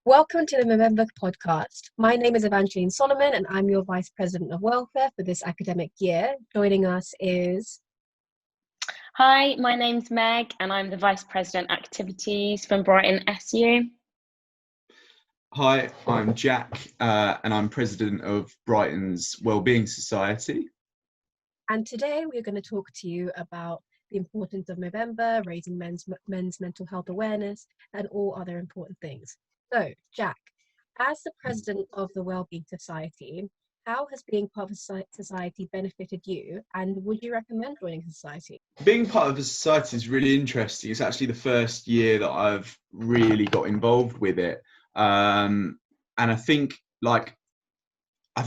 Welcome to the Movember Podcast. My name is Evangeline Solomon and I'm your Vice President of Welfare for this academic year. Joining us is... Hi, my name's Meg and I'm the Vice President Activities from Brighton SU. Hi, I'm Jack and I'm President of Brighton's Wellbeing Society. And today we're going to talk to you about the importance of Movember, raising men's mental health awareness and all other important things. So, Jack, as the President of the Wellbeing Society, how has being part of a society benefited you, and would you recommend joining a society? Being part of a society is really interesting. It's actually the first year that I've really got involved with it. And I think it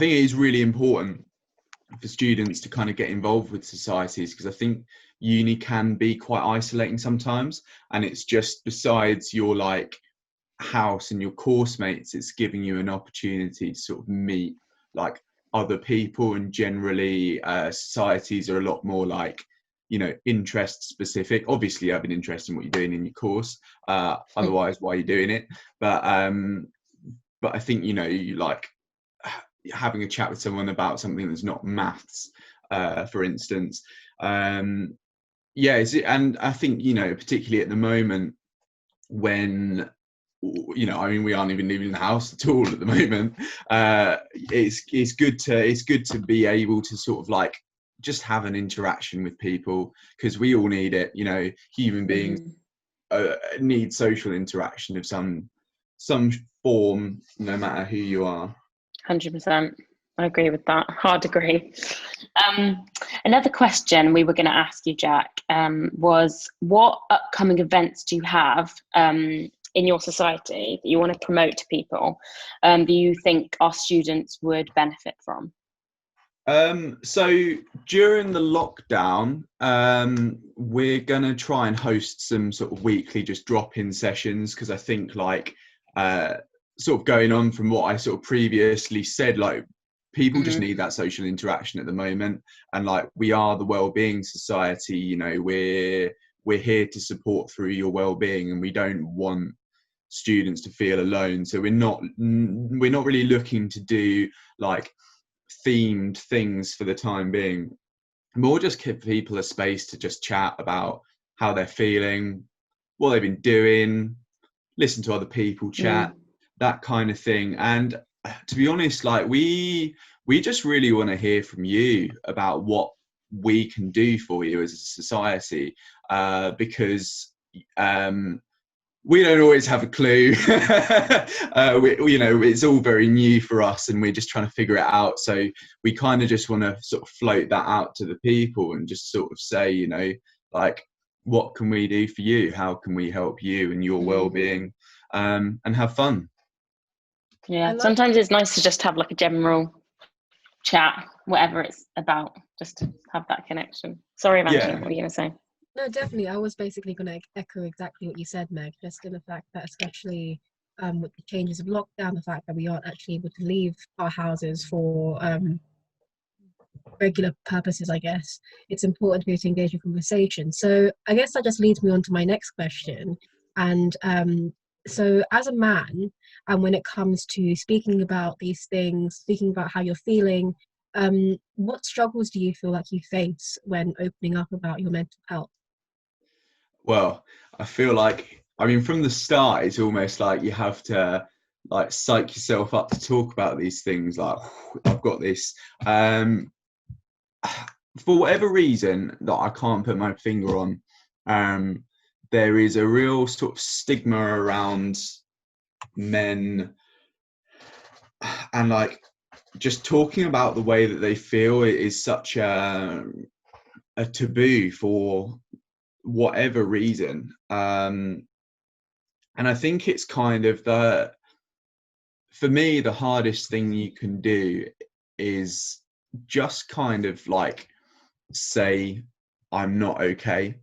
is really important for students to kind of get involved with societies, because I think uni can be quite isolating sometimes, and it's just besides your house and your course mates, it's giving you an opportunity to sort of meet other people, and generally societies are a lot more interest specific. Obviously you have an interest in what you're doing in your course, otherwise why are you doing it? But I think you having a chat with someone about something that's not maths, for instance, and I think particularly at the moment when we aren't even leaving the house at all at the moment. It's good to be able to sort of just have an interaction with people, because we all need it. Human beings need social interaction of some form, no matter who you are. 100%. I agree with that. Hard agree. Another question we were going to ask you, Jack, was what upcoming events do you have in your society that you want to promote to people that you think our students would benefit from? So during the lockdown, we're going to try and host some sort of weekly just drop-in sessions, because I think sort of going on from what I sort of previously said, people just need that social interaction at the moment, and we are the Wellbeing Society. We're here to support through your well-being, and we don't want students to feel alone. So we're not really looking to do themed things for the time being. More just give people a space to just chat about how they're feeling, what they've been doing, listen to other people chat, that kind of thing. And to be honest, we just really want to hear from you about what we can do for you as a society, because we don't always have a clue. It's all very new for us, and we're just trying to figure it out. So we kind of just want to sort of float that out to the people and just sort of say, what can we do for you? How can we help you and your well-being, and have fun? Yeah, sometimes it's nice to just have a general chat, whatever it's about, just to have that connection. Sorry, Evangeline, what are you going to say? No, definitely. I was basically going to echo exactly what you said, Meg, just in the fact that especially with the changes of lockdown, the fact that we aren't actually able to leave our houses for regular purposes, I guess, it's important to engage in conversation. So I guess that just leads me on to my next question. And so as a man, and when it comes to speaking about these things, speaking about how you're feeling, what struggles do you feel like you face when opening up about your mental health? Well, I feel from the start, it's almost you have to psych yourself up to talk about these things. I've got this. For whatever reason that I can't put my finger on, there is a real sort of stigma around men, and just talking about the way that they feel is such a taboo for whatever reason, and I think it's kind of for me the hardest thing you can do is just kind of say I'm not okay.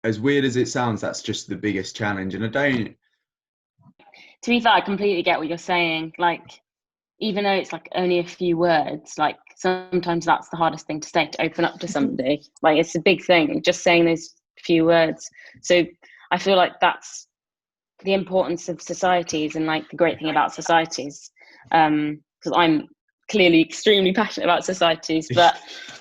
As weird as it sounds, that's just the biggest challenge. And to be fair, I completely get what you're saying. Even though it's only a few words, sometimes that's the hardest thing to say, to open up to somebody. It's a big thing, just saying those few words. So I feel that's the importance of societies and like the great thing about societies, because I'm clearly extremely passionate about societies, but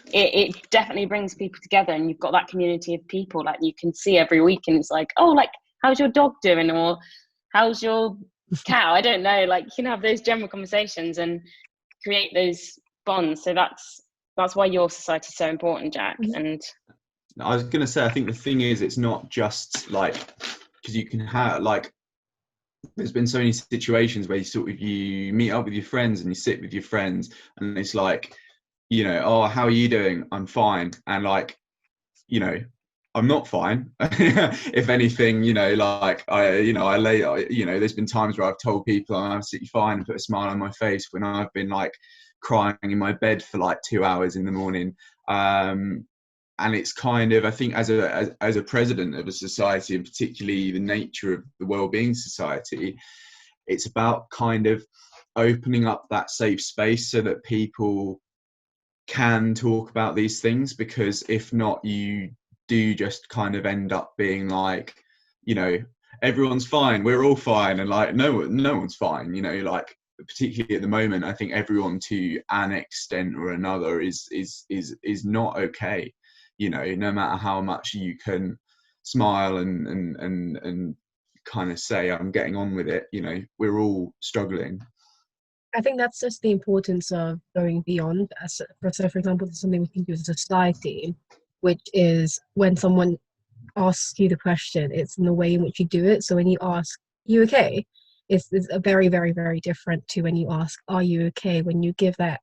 it definitely brings people together, and you've got that community of people like you can see every week, and it's like, oh, like, how's your dog doing, or how's your cow? I don't know, like, you can have those general conversations and create those bonds. So that's why your society is so important, Jack. And I was going to say, I think the thing is, it's not just like, because you can have like, there's been so many situations where you meet up with your friends and you sit with your friends and it's like, you know, oh, how are you doing? I'm fine. And like, you know, I'm not fine. If anything, you know, like there's been times where I've told people I'm absolutely fine and put a smile on my face when I've been like crying in my bed for like 2 hours in the morning. And it's kind of, I think, as a president of a society, and particularly the nature of the Wellbeing Society, it's about kind of opening up that safe space so that people can talk about these things, because if not, you do just kind of end up being like, you know, everyone's fine, we're all fine, and like no one's fine, you know, like particularly at the moment, I think everyone to an extent or another is not okay. You know, no matter how much you can smile and kind of say I'm getting on with it, you know, we're all struggling. I think that's just the importance of going beyond. So, for example, there's something we can do as a society, which is when someone asks you the question, it's in the way in which you do it. So when you ask, "You okay?" It's a very, very, very different to when you ask, "Are you okay?" When you give that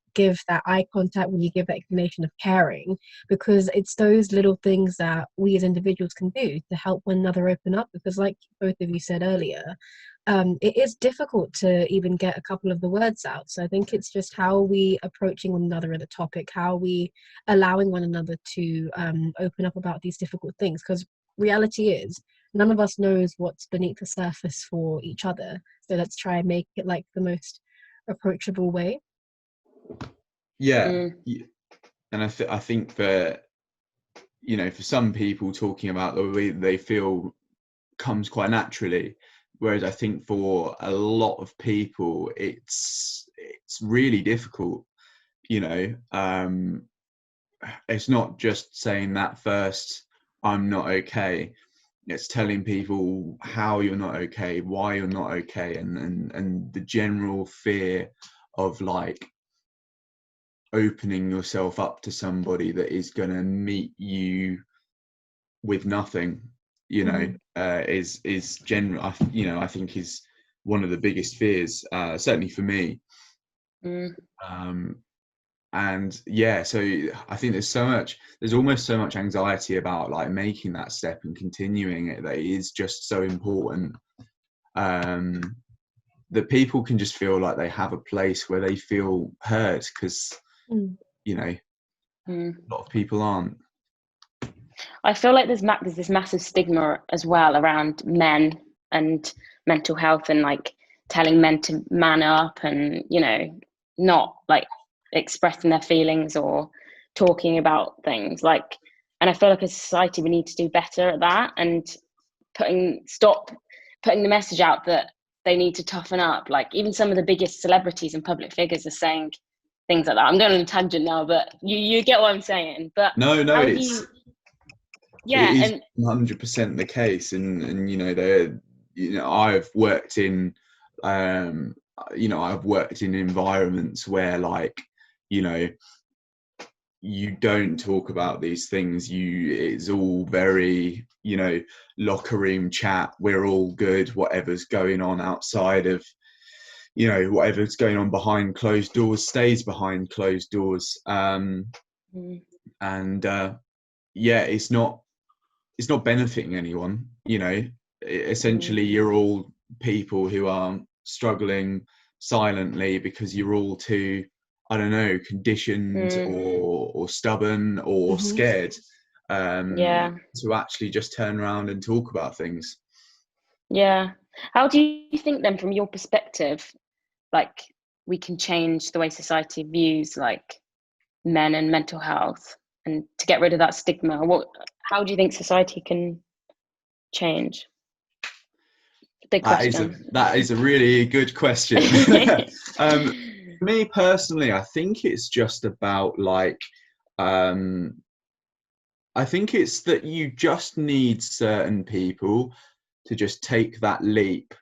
eye contact, when you give that explanation of caring, because it's those little things that we as individuals can do to help one another open up. Because, like both of you said earlier, it is difficult to even get a couple of the words out. So I think it's just how we approaching one another at the topic, how we allowing one another to open up about these difficult things. Because reality is, none of us knows what's beneath the surface for each other. So let's try and make it like the most approachable way. Yeah. And I think that, you know, for some people, talking about the way they feel comes quite naturally, whereas I think for a lot of people it's really difficult, you know. It's not just saying that first, I'm not okay. It's telling people how you're not okay, why you're not okay, and the general fear of like opening yourself up to somebody that is going to meet you with nothing, you know, is general, you know, I think is one of the biggest fears, certainly for me. And yeah, so I think there's almost so much anxiety about like making that step and continuing it, that it is just so important, that people can just feel like they have a place where they feel heard, because you know, a lot of people aren't. I feel like there's this massive stigma as well around men and mental health, and like telling men to man up and, you know, not like expressing their feelings or talking about things like. And I feel like as a society we need to do better at that, and stop putting the message out that they need to toughen up. Like even some of the biggest celebrities and public figures are saying things like that. I'm going on a tangent now, but you get what I'm saying. But No, it is and 100% the case. And you know, I've worked in environments where, like, you know, you don't talk about these things. It's all very, you know, locker room chat. We're all good. Whatever's going on outside of, you know, whatever's going on behind closed doors stays behind closed doors. And yeah, it's not benefiting anyone, you know. Essentially you're all people who are struggling silently because you're all too, I don't know, conditioned or stubborn or scared to actually just turn around and talk about things. Yeah. How do you think then, from your perspective, like we can change the way society views like men and mental health, and to get rid of that stigma? How do you think society can change? Big question. That is a really good question. Me personally, I think it's just about like, I think it's that you just need certain people to just take that leap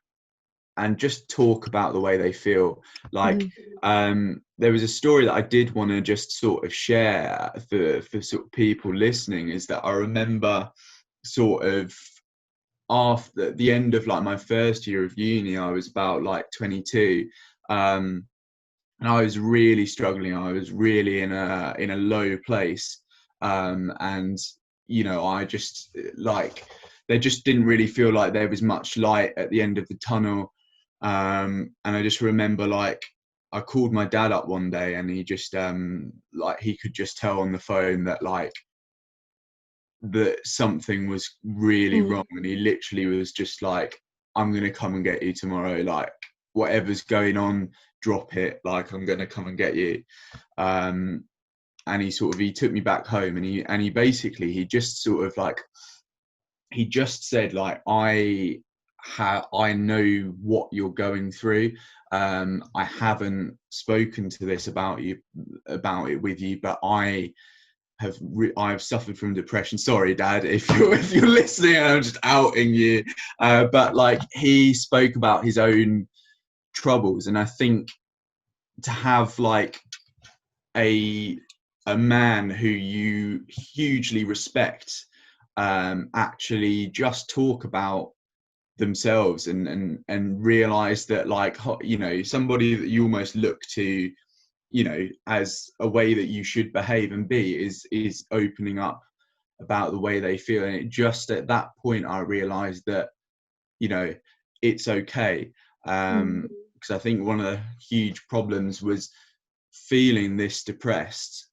and just talk about the way they feel. Like, there was a story that I did want to just sort of share for sort of people listening, is that I remember sort of after the end of like my first year of uni, I was about like 22, and I was really struggling. I was really in a low place, and you know, I just like, there just didn't really feel like there was much light at the end of the tunnel. And I just remember like I called my dad up one day, and he just like, he could just tell on the phone that like that something was really wrong, and he literally was just like, I'm gonna come and get you tomorrow, like whatever's going on, drop it, like I'm gonna come and get you. And he took me back home, and he basically, he just sort of like, he just said like, I know what you're going through. I haven't spoken to this about it with you, but I've suffered from depression. Sorry, Dad, if you're listening, I'm just outing you. But like, he spoke about his own troubles, and I think to have like a man who you hugely respect actually just talk about themselves and realize that, like, you know, somebody that you almost look to, you know, as a way that you should behave and be, is opening up about the way they feel. And it just, at that point, I realized that, you know, it's okay. Because I think one of the huge problems was feeling this depressed,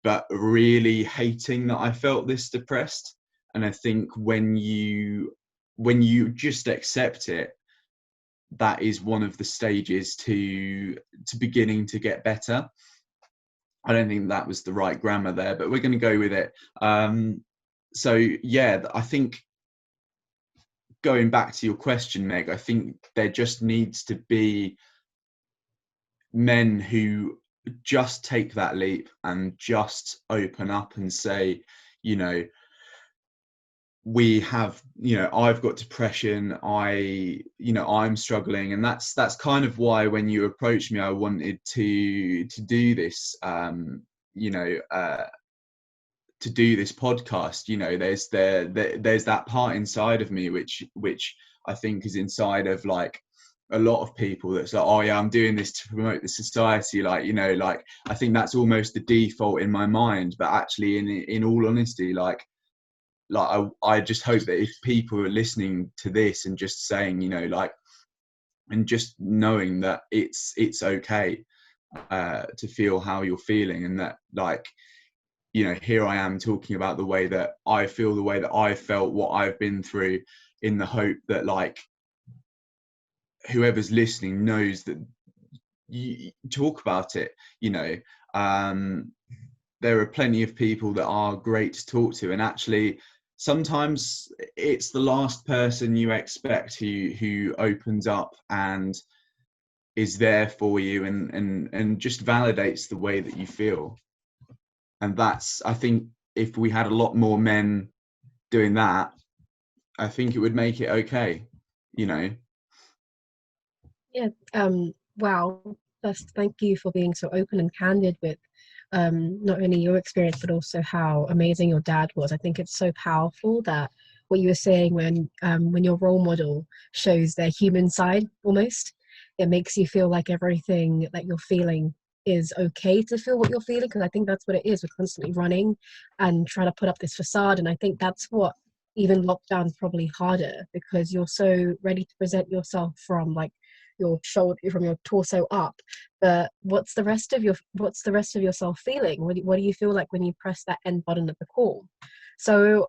but really hating that I felt this depressed. And I think when you just accept it, that is one of the stages to beginning to get better. I don't think that was the right grammar there, but we're going to go with it. So yeah, I think, going back to your question, Meg, I think there just needs to be men who just take that leap and just open up and say, you know, we have, you know, I've got depression, I'm struggling. And that's kind of why when you approached me, I wanted to do this, to do this podcast. You know, there's that part inside of me which I think is inside of like a lot of people, that's like, oh yeah, I'm doing this to promote the society, like, you know, like, I think that's almost the default in my mind. But actually, in all honesty, like I just hope that if people are listening to this and just saying, you know, like, and just knowing that it's okay to feel how you're feeling, and that, like, you know, here I am talking about the way that I feel, the way that I felt, what I've been through, in the hope that, like, whoever's listening knows that you talk about it. You know, there are plenty of people that are great to talk to, and actually sometimes it's the last person you expect who opens up and is there for you and just validates the way that you feel. And that's, I think, if we had a lot more men doing that, I think it would make it okay, you know. Yeah. Wow. Thank you for being so open and candid with not only your experience, but also how amazing your dad was. I think it's so powerful that what you were saying, when your role model shows their human side, almost, it makes you feel like everything that you're feeling is okay to feel what you're feeling. Because I think that's what it is. We're constantly running and trying to put up this facade. And I think that's what even lockdown's probably harder, because you're so ready to present yourself from like your shoulder, from your torso up, but what's the rest of yourself feeling? What do you feel like when you press that end button at the call? So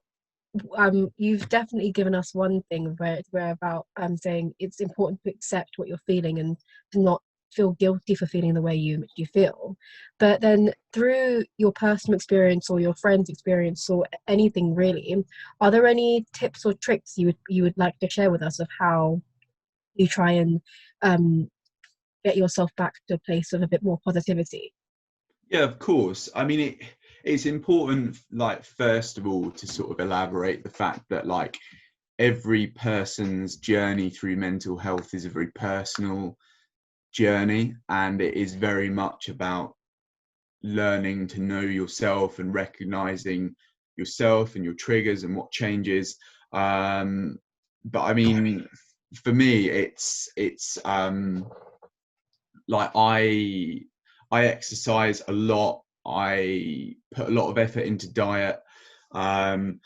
you've definitely given us one thing where about saying it's important to accept what you're feeling and to not feel guilty for feeling the way you feel. But then through your personal experience or your friend's experience or anything really, are there any tips or tricks you would like to share with us of how you try and get yourself back to a place of a bit more positivity? Yeah, of course. I mean, it's important, like, first of all, to sort of elaborate the fact that, like, every person's journey through mental health is a very personal journey, and it is very much about learning to know yourself and recognizing yourself and your triggers and what changes. But I mean, for me, it's like I exercise a lot. I put a lot of effort into diet, and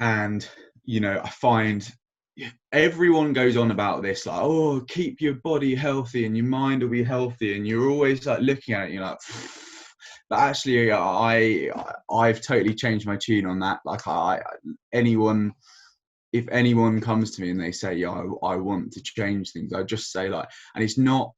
I find everyone goes on about this, like, oh, keep your body healthy and your mind will be healthy, and you're always like looking at it, you're like, but actually, I've totally changed my tune on that. Like, if anyone comes to me and they say, yeah, I want to change things, I just say, like, and it's not,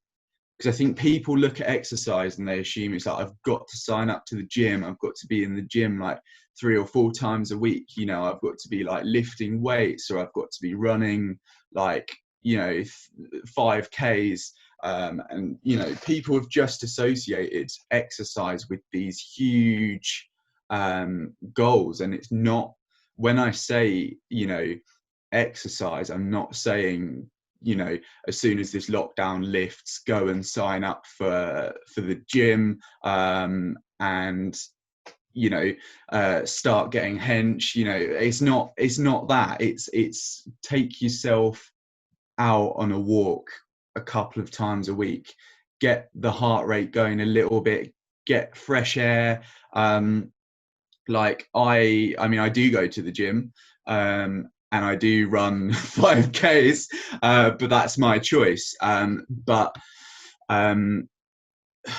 because I think people look at exercise and they assume it's like, I've got to sign up to the gym, I've got to be in the gym like 3 or 4 times a week, I've got to be like lifting weights, or I've got to be running like 5Ks, and people have just associated exercise with these huge goals. And it's not, when I say exercise, I'm not saying as soon as this lockdown lifts, go and sign up for the gym, and start getting hench. It's not that. It's take yourself out on a walk a couple of times a week, get the heart rate going a little bit, get fresh air. Like I mean, I do go to the gym, and I do run 5Ks, but that's my choice. But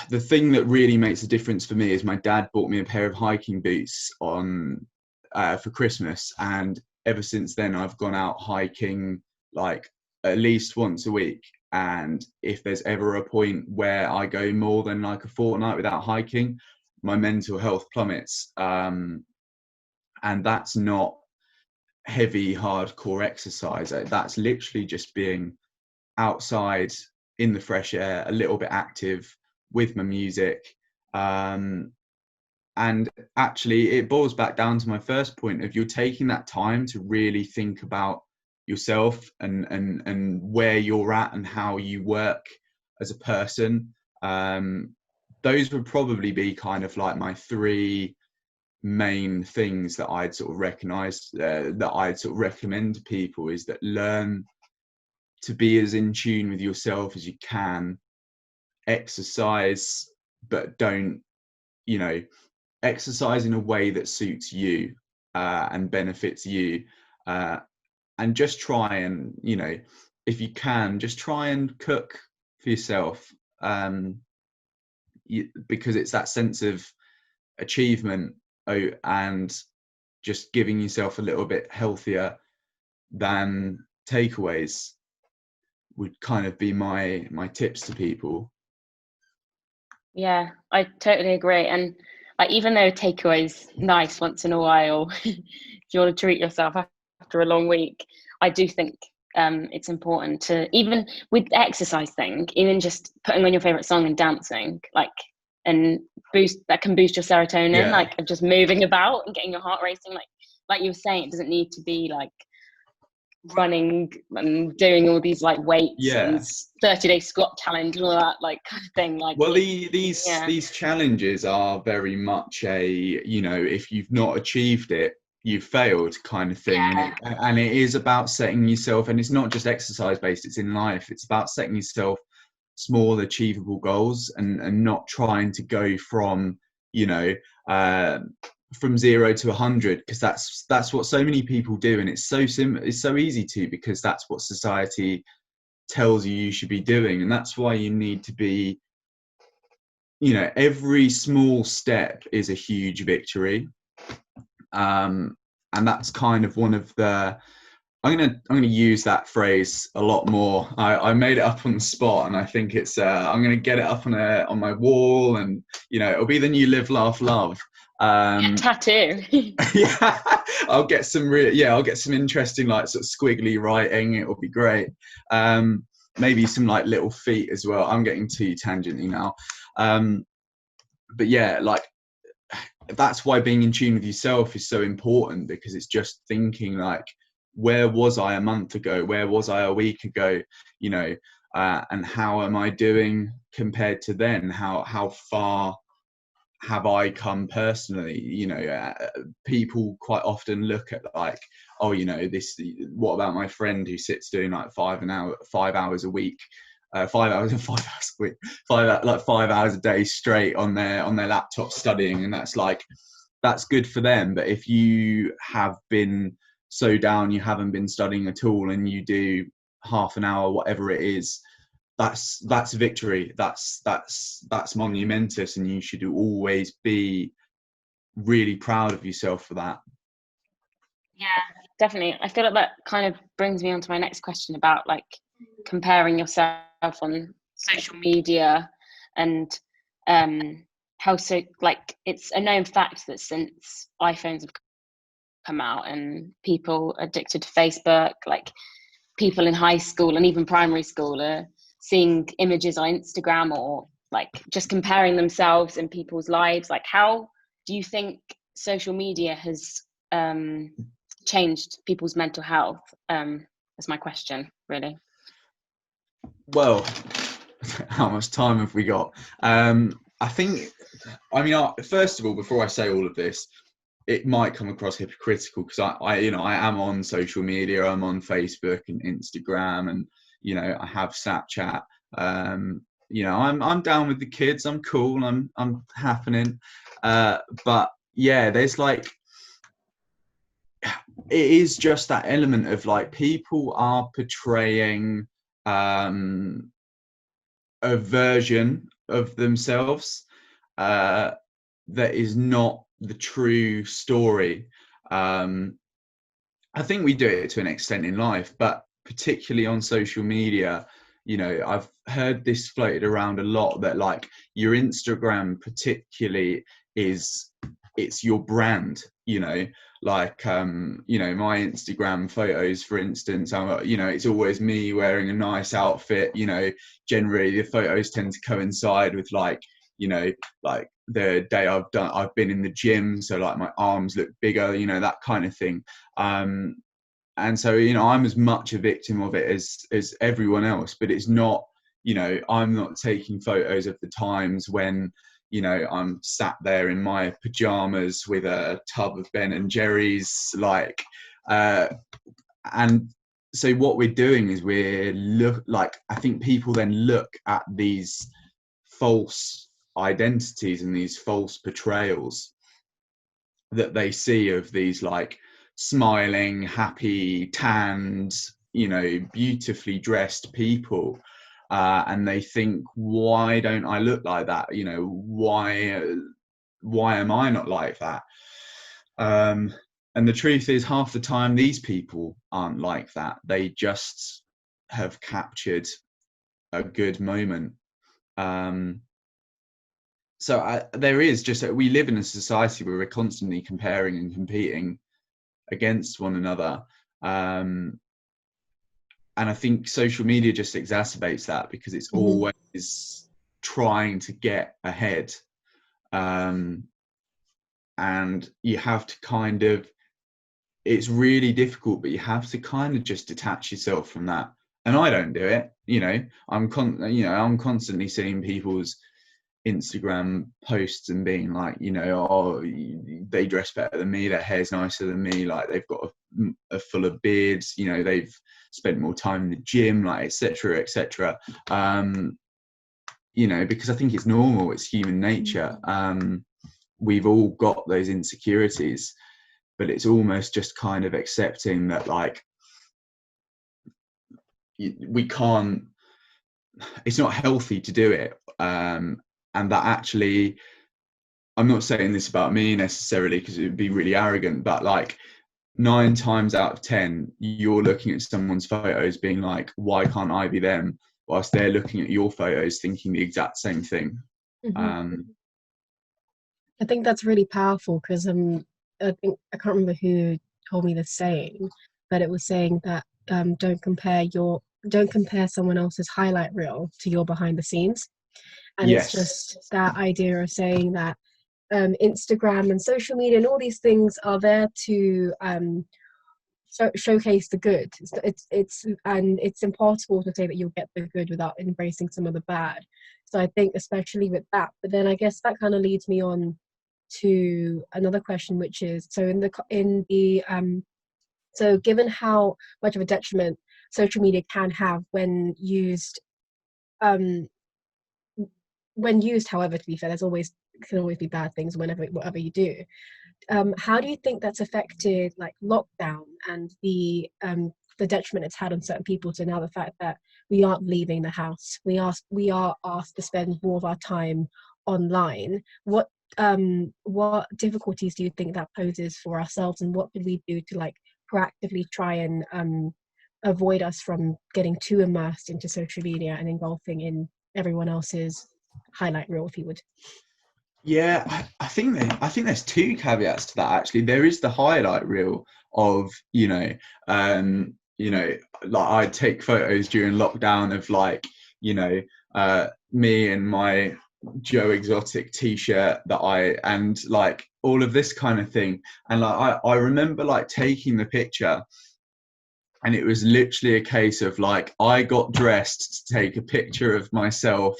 the thing that really makes a difference for me is my dad bought me a pair of hiking boots for Christmas, and ever since then I've gone out hiking like at least once a week. And if there's ever a point where I go more than like a fortnight without hiking, my mental health plummets. And that's not heavy hardcore exercise. That's literally just being outside in the fresh air, a little bit active with my music. And actually it boils back down to my first point of, you're taking that time to really think about yourself and where you're at and how you work as a person. Those would probably be kind of like my 3 main things that I'd sort of recognize, that I'd sort of recommend to people, is that learn to be as in tune with yourself as you can, exercise, but don't exercise in a way that suits you and benefits you, and just try and if you can, just try and cook for yourself, because it's that sense of achievement, and just giving yourself a little bit healthier than takeaways would kind of be my tips to people. Yeah, I totally agree. And like, even though takeaways nice once in a while, if you want to treat yourself after a long week, I do think it's important to, even with the exercise thing, even just putting on your favorite song and dancing, like, and that can boost your serotonin, like just moving about and getting your heart racing. Like you were saying, it doesn't need to be like running and doing all these like weights and 30-day squat challenge and all that like kind of thing. Like, well, these challenges are very much a if you've not achieved it, you've failed kind of thing. And it is about setting yourself, and it's not just exercise based, it's in life, it's about setting yourself small achievable goals, and not trying to go from from 0 to 100, because that's what so many people do, and it's so easy to, because that's what society tells you should be doing. And that's why you need to be, every small step is a huge victory, and that's kind of one of the I'm gonna use that phrase a lot more. I made it up on the spot, and I think it's I'm gonna get it up on my wall, and it'll be the new live, laugh, love. Tattoo. Yeah, I'll get some interesting like sort of squiggly writing. It will be great. Maybe some like little feet as well. I'm getting too tangenty now. But yeah, like that's why being in tune with yourself is so important, because it's just thinking like, where was I a month ago? Where was I a week ago? And how am I doing compared to then? How far have I come personally? People quite often look at like, oh, what about my friend who sits doing like 5 hours a week, 5 hours and 5 hours a week, 5 hours a day straight on their laptop studying, and that's good for them. But if you have been so down, you haven't been studying at all, and you do half an hour, whatever it is, that's victory. That's monumentous, and you should always be really proud of yourself for that. Yeah, definitely. I feel like that kind of brings me on to my next question about like comparing yourself on social media, and how so, like, it's a known fact that since iPhones have come out and people addicted to Facebook, like people in high school and even primary school are seeing images on Instagram, or like just comparing themselves in people's lives. Like, how do you think social media has changed people's mental health? That's my question, really. Well, how much time have we got? First of all, before I say all of this, it might come across hypocritical, because I am on social media. I'm on Facebook and Instagram, and I have Snapchat. I'm down with the kids. I'm cool. I'm happening. But yeah, there's like, it is just that element of like, people are portraying a version of themselves that is not the true story. I think we do it to an extent in life, but particularly on social media, I've heard this floated around a lot, that like your Instagram particularly it's your brand, like my Instagram photos, for instance, it's always me wearing a nice outfit. Generally the photos tend to coincide with like the day I've been in the gym, so like my arms look bigger, that kind of thing. And so I'm as much a victim of it as everyone else, but it's not, I'm not taking photos of the times when I'm sat there in my pajamas with a tub of Ben and Jerry's, and so what we're doing is I think people then look at these false identities and these false portrayals that they see of these like smiling, happy, tanned, beautifully dressed people. And they think, why don't I look like that? Why am I not like that? And the truth is, half the time these people aren't like that. They just have captured a good moment. So there is just, we live in a society where we're constantly comparing and competing against one another. And I think social media just exacerbates that, because it's always trying to get ahead. And you have to kind of, it's really difficult, but you have to kind of just detach yourself from that. And I don't do it, I'm constantly seeing people's Instagram posts and being like, oh, they dress better than me, their hair's nicer than me, like they've got a fuller beards, they've spent more time in the gym, like etc. Because I think it's normal, it's human nature. We've all got those insecurities, but it's almost just kind of accepting that like we can't, it's not healthy to do it. And that actually, I'm not saying this about me necessarily, because it would be really arrogant, but like 9 times out of 10, you're looking at someone's photos being like, why can't I be them? Whilst they're looking at your photos thinking the exact same thing. I think that's really powerful because I can't remember who told me the saying, but it was saying that don't compare someone else's highlight reel to your behind the scenes. And it's Yes. just that idea of saying that Instagram and social media and all these things are there to showcase the good. It's impossible to say that you'll get the good without embracing some of the bad. So I think especially with that, but then I guess that kind of leads me on to another question, which is, so so given how much of a detriment social media can have um when used, however, to be fair, can always be bad things whatever you do. How do you think that's affected like lockdown and the detriment it's had on certain people, to now the fact that we aren't leaving the house, we are asked to spend more of our time online? What difficulties do you think that poses for ourselves, and what could we do to like proactively try and avoid us from getting too immersed into social media and engulfing in everyone else's highlight reel, if you would? Yeah, I think there's 2 caveats to that actually. There is the highlight reel of, like I'd take photos during lockdown of like, me and my Joe Exotic t-shirt and like all of this kind of thing. And like I remember like taking the picture, and it was literally a case of like I got dressed to take a picture of myself,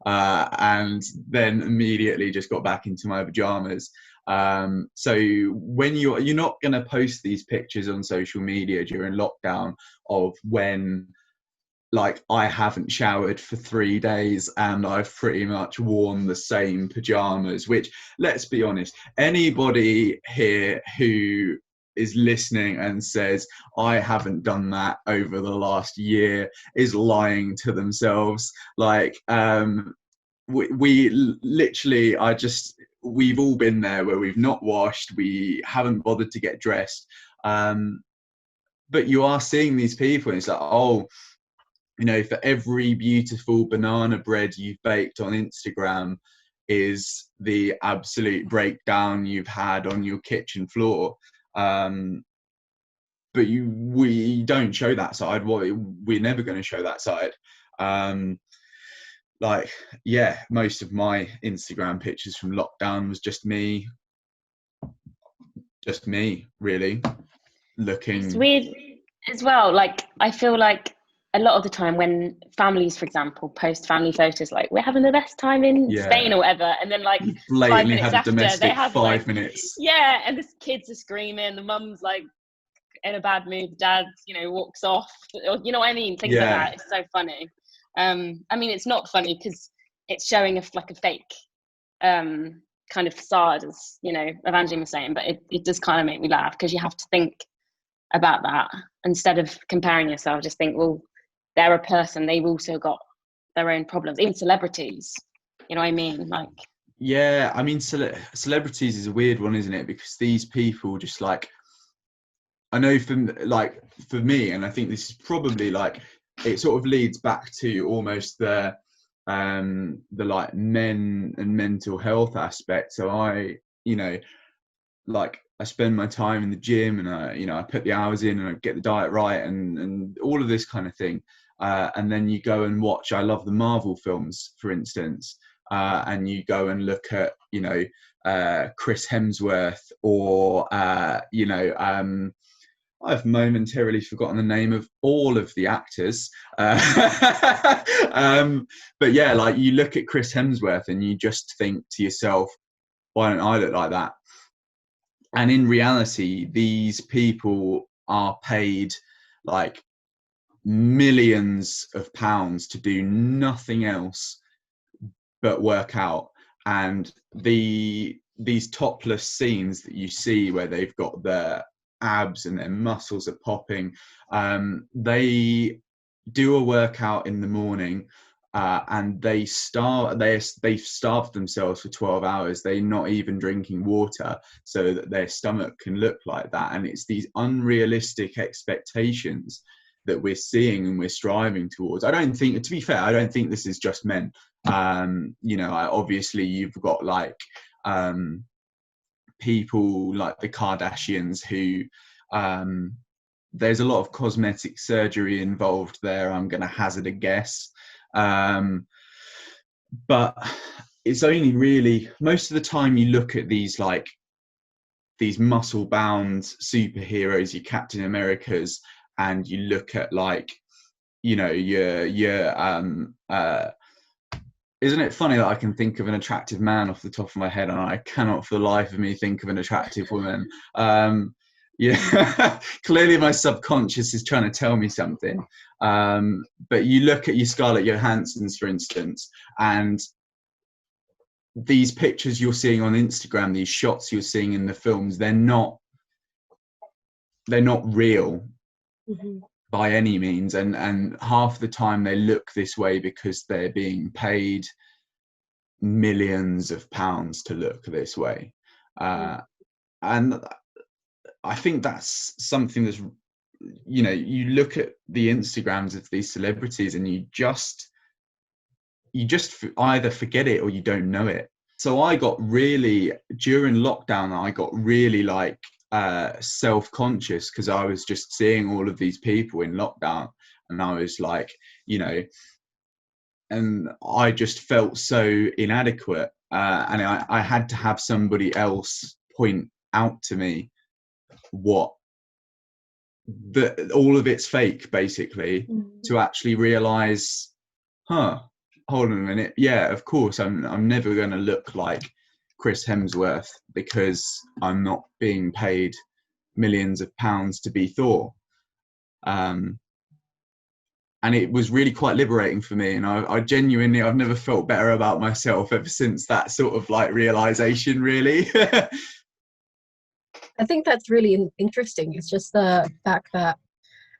and then immediately just got back into my pajamas. So when you're not going to post these pictures on social media during lockdown of when like I haven't showered for 3 days and I've pretty much worn the same pajamas, which, let's be honest, anybody here who is listening and says I haven't done that over the last year is lying to themselves. Like we literally we've all been there where we've not washed, we haven't bothered to get dressed, but you are seeing these people and it's like, oh, for every beautiful banana bread you've baked on Instagram is the absolute breakdown you've had on your kitchen floor. But we don't show that side. We're never going to show that side. Most of my Instagram pictures from lockdown was just me really looking. It's weird as well. Like, I feel like a lot of the time when families, for example, post family photos, like we're having the best time in Spain or whatever, and then like 5 minutes after they have 5 minutes. Yeah, and the kids are screaming, the mum's like in a bad mood, the dad, walks off. You know what I mean? Things like that. It's so funny. I mean, it's not funny because it's showing a fake kind of facade, as Evangeline was saying, but it does kind of make me laugh because you have to think about that instead of comparing yourself. Just think, well, they're a person, they've also got their own problems. Even celebrities, you know what I mean? Like, yeah, I mean, celebrities is a weird one, isn't it? Because these people just like, I know for me, and I think this is probably like, it sort of leads back to almost the like men and mental health aspect. So I spend my time in the gym, and I put the hours in, and I get the diet right, and all of this kind of thing. And then you go and watch, I love the Marvel films, for instance, and you go and look at, Chris Hemsworth, or, I've momentarily forgotten the name of all of the actors. But yeah, like you look at Chris Hemsworth and you just think to yourself, why don't I look like that? And in reality, these people are paid like millions of pounds to do nothing else but work out. And these topless scenes that you see where they've got their abs and their muscles are popping, they do a workout in the morning, and they've starved themselves for 12 hours. They're not even drinking water so that their stomach can look like that. And it's these unrealistic expectations that we're seeing and we're striving towards. I don't think, to be fair, I don't think this is just men. Obviously you've got like people like the Kardashians who there's a lot of cosmetic surgery involved there, I'm going to hazard a guess. But it's only really, most of the time you look at these like these muscle bound superheroes, your Captain Americas, and you look at like, your isn't it funny that I can think of an attractive man off the top of my head and I cannot for the life of me think of an attractive woman? Clearly my subconscious is trying to tell me something. But you look at your Scarlett Johanssons, for instance, and these pictures you're seeing on Instagram, these shots you're seeing in the films, they're not real. Mm-hmm. By any means, and half the time they look this way because they're being paid millions of pounds to look this way. And I think that's something that's, you look at the Instagrams of these celebrities and you just either forget it or you don't know it. So during lockdown, I got really like self-conscious because I was just seeing all of these people in lockdown and I was like, and I just felt so inadequate, and I had to have somebody else point out to me what all of it's fake, basically, to actually realize, hold on a minute, yeah, of course I'm never going to look like Chris Hemsworth because I'm not being paid millions of pounds to be Thor. And it was really quite liberating for me. And I genuinely, I've never felt better about myself ever since that sort of like realization, really. I think that's really interesting. It's just the fact that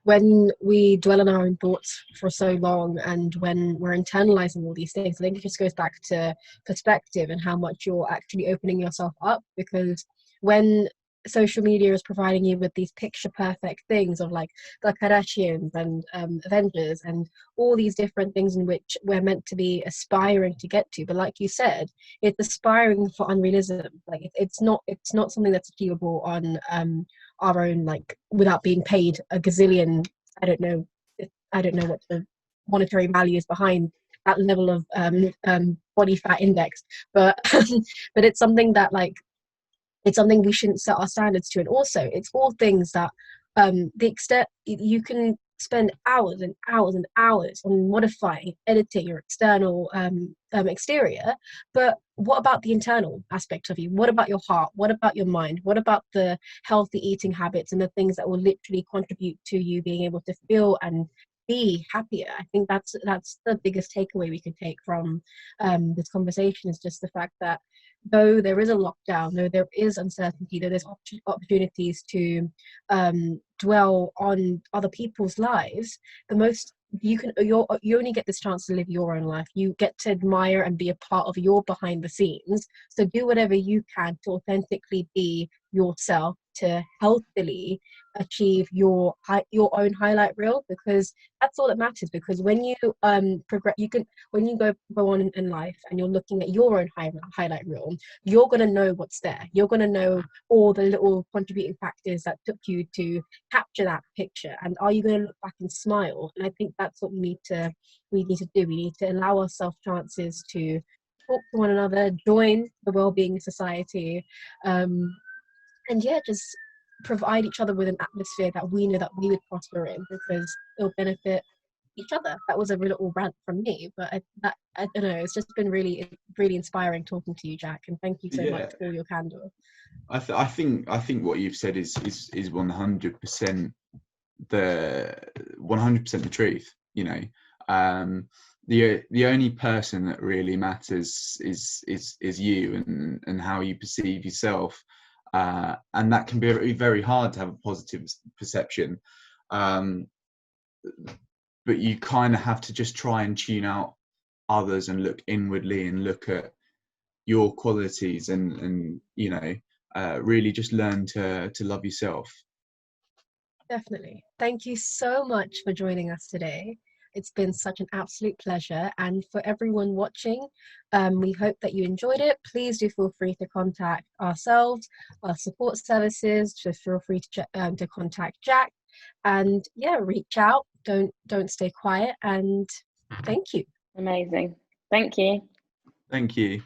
when we dwell on our own thoughts for so long and when we're internalizing all these things, I think it just goes back to perspective and how much you're actually opening yourself up. Because when social media is providing you with these picture perfect things of like the Kardashians and Avengers and all these different things in which we're meant to be aspiring to get to, but like you said, it's aspiring for unrealism. Like it's not something that's achievable on our own, like without being paid a gazillion. I don't know what the monetary value is behind that level of body fat index, but but it's something that like it's something we shouldn't set our standards to. And also it's all things that the extent you can spend hours and hours and hours on modifying, editing your external exterior, but what about the internal aspect of you? What about your heart? What about your mind? What about the healthy eating habits and the things that will literally contribute to you being able to feel and be happier? I think that's the biggest takeaway we can take from this conversation, is just the fact that though there is a lockdown, though there is uncertainty, though there's opportunities to dwell on other people's lives, you only get this chance to live your own life. You get to admire and be a part of your behind the scenes. So do whatever you can to authentically be yourself, to healthily achieve your own highlight reel, because that's all that matters. Because when you progress, when you go on in life and you're looking at your own highlight reel, you're going to know what's there. You're going to know all the little contributing factors that took you to capture that picture, and are you going to look back and smile? And I think that's what we need to do. We need to allow ourselves chances to talk to one another, join the wellbeing society, and yeah, just provide each other with an atmosphere that we know that we would prosper in, because it'll benefit each other. That was a little rant from me, but I don't know, it's just been really, really inspiring talking to you, Jack, and thank you so much for your candor. I think what you've said is 100% the truth. The only person that really matters is you and how you perceive yourself. And that can be very, very hard to have a positive perception, but you kind of have to just try and tune out others and look inwardly and look at your qualities and really just learn to love yourself. Definitely. Thank you so much for joining us today. It's been such an absolute pleasure. And for everyone watching, we hope that you enjoyed it. Please do feel free to contact ourselves, our support services. Just feel free to contact Jack, and yeah, reach out. Don't stay quiet. And thank you. Amazing. Thank you. Thank you.